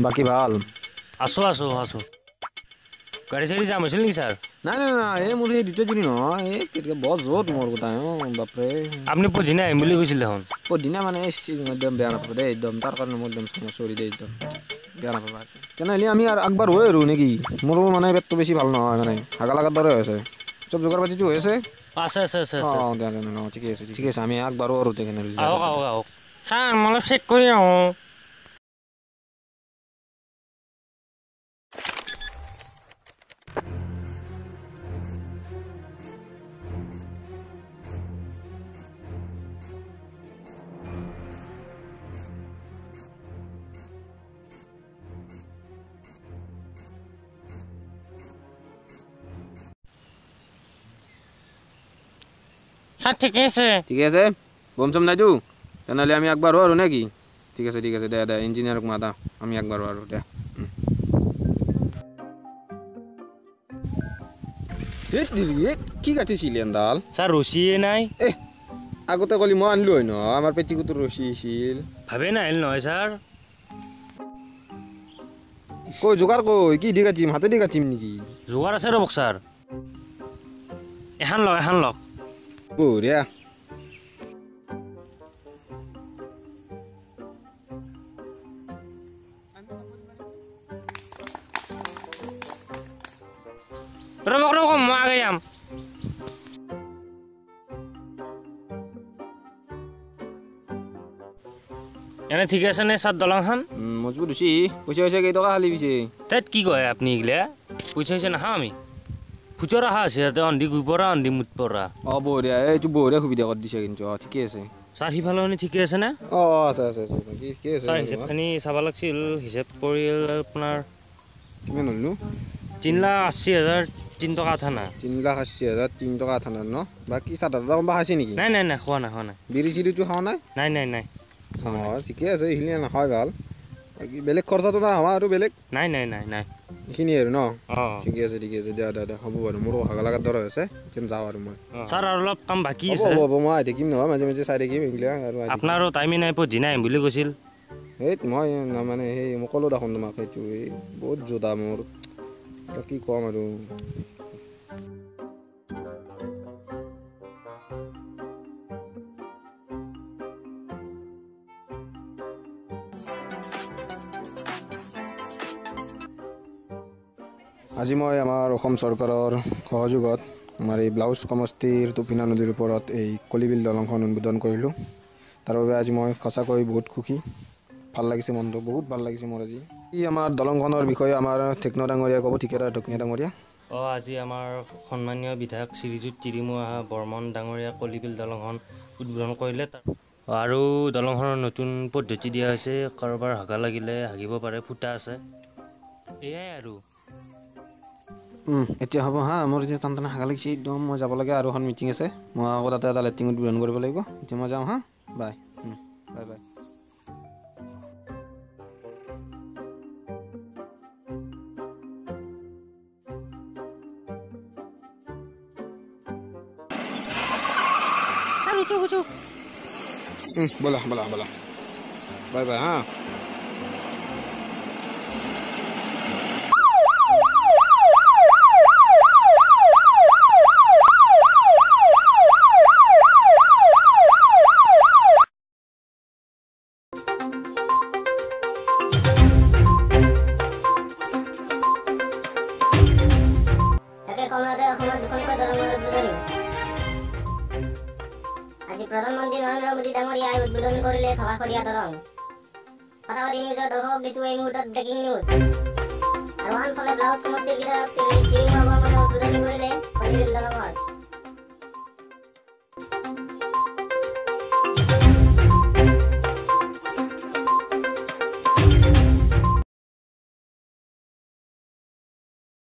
বাকি ভাল আছো আছো আছো গাড়ী চাড়ী যাম হৈছিল নেকি ছাৰ নাই নাই নাই এই মোৰ সেই দুটা জনী নহয় এই তেতিয়া বৰ জোৰত মোৰ কথা বাপৰে আপুনি পৰহিনা আহিম বুলি কৈছিল দেখোন পৰদিনা মানে একদম বেয়া নাপাব দেই একদম তাৰ কাৰণে মই একদম চৰি দেই একদম বেয়া নাপাবা তেনেহ'লে আমি আগবাৰ হৈ আৰু নেকি মোৰো মানে পেটটো বেছি ভাল নহয় মানে হাগা লাগাৰ দৰে হৈছে চব যোগাৰ পাতিটো হৈ আছে আছে আছে আছে অঁ ঠিকে আছে ঠিক আছে আমি আগবাৰো আৰু তেনেহ'লে আহক আহক আহক ছাৰ মই অলপ চেক কৰি আহোঁ ছাৰ ঠিকে আছে ঠিকে আছে গম চম নাইতো তেনেহ'লে আমি আগবাঢ়ো আৰু নে কি ঠিক আছে দে দে ইঞ্জিনিয়াৰক মাতা আমি আগবাঢ়ো আৰু দে কি কাটিছিলি এনডাল ছাৰ ৰছীয়ে নাই আগতে ক'লি মই আনিলোঁ হয় ন আমাৰ পেটিকোটৰ ৰছী আছিল ভাবে নাহিল নহয় ছাৰ কৈ যোগাৰ কৈ কি দি কাটিম হাতেদি কাটিম নেকি যোগাৰ আছে ৰ'বক ছাৰ এখন লওক বঢ়িয়া ৰ'বক মই আগে যাম এনে ঠিকে আছে নে ছাৰ দলংখন মজবুত হৈছি পইচা কেইটকা খালি পিছে তাত কি কয় আপুনি এইগিলা পইচা নাখাওঁ আমি খুচৰা অহা আছে ইয়াতে অন্ধি গুই পৰা অন্ধি মুঠ পৰা অঁ বঢ়িয়া এইটো বঢ়িয়া সুবিধা কৰি দিছে কিন্তু অঁ ঠিকে আছে ছাৰ সিফালে মানে ঠিকে আছে নে অঁ আছে ঠিকে আছে ছাৰ হিচাপখিনি চাব লাগিছিল হিচাপ পৰিল আপোনাৰ কিমান হ'লনো 3,80,000 3 টকা আঠানা 3,80,000 3 টকা আঠানা ন বাকী চাদা কোনোবা খাইছে নেকি নাই খোৱা নাই বিৰি চিৰিটো খোৱা নাই নাই অঁ ঠিকে আছে এইখিনি নাখায় ভাল বাকী বেলেগ খৰচাটো নাই হোৱা আৰু বেলেগ নাই এইখিনিয়ে আৰু ন অঁ ঠিকে আছে দে হ'ব বাৰু মোৰো হাগা লগাৰ দৰে হৈছে যাওঁ আৰু মই ছাৰ আৰু অলপ কাম বাকী আছে হ'ব মই আহি থাকিম নহয় মাজে মাজে চাই থাকিম এইগিলা আৰু আপোনাৰো টাইমে নাই পৰহিনা আহিম বুলি কৈছিল মই মানে সেই মই ক'লোঁ দেখোন তোমাক সেইটো এই বহুত জোদা মোৰ কি ক'ম আৰু আজি মই আমাৰ অসম চৰকাৰৰ সহযোগত আমাৰ এই ব্লাউজ সমষ্টিৰ তুপিনা নদীৰ ওপৰত এই কলিবিল দলংখন উদ্বোধন কৰিলোঁ তাৰ বাবে আজি মই সঁচাকৈ বহুত সুখী ভাল লাগিছে মনটো বহুত ভাল লাগিছে মোৰ আজি আমাৰ দলংখনৰ বিষয়ে আমাৰ টেকন ডাঙৰীয়া ক'ব ঠিকেদাৰ টেকনিয়া ডাঙৰীয়া আজি আমাৰ সন্মানীয় বিধায়ক শ্ৰীযুত তিৰিমু বৰ্মন ডাঙৰীয়া কলিবিল দলংখন উদ্বোধন কৰিলে আৰু দলংখনৰ নতুন পদ্ধতি দিয়া হৈছে কাৰোবাৰ হাগা লাগিলে হাগিব পাৰে ফুটা আছে এয়াই আৰু এতিয়া হ'ব হা মোৰ এতিয়া টান হাগা লাগিছে একদম মই যাব লাগে আৰু এখন মিটিং আছে মই আকৌ তাতে এটা লেট্ৰিন উদ্বোধন কৰিব লাগিব এতিয়া মই যাওঁ হা বাই বাই बोला बाय बाय हाँ আজি প্ৰধানমন্ত্ৰী নৰেন্দ্ৰ মোদী ডাঙৰীয়াই উদ্বোধন কৰিলে ধলাশৰীয়া দলং কথাপাতি নিউজৰ দৰ্শক দিছো এই মুহূৰ্তত ব্ৰেকিং নিউজ আৰু আনফালে ব্লাউজ সমষ্টিৰ বিধায়ক শ্ৰী তিৰিমু বৰ্মনে উদ্বোধনী কৰিলে কলিবিল দলঙৰ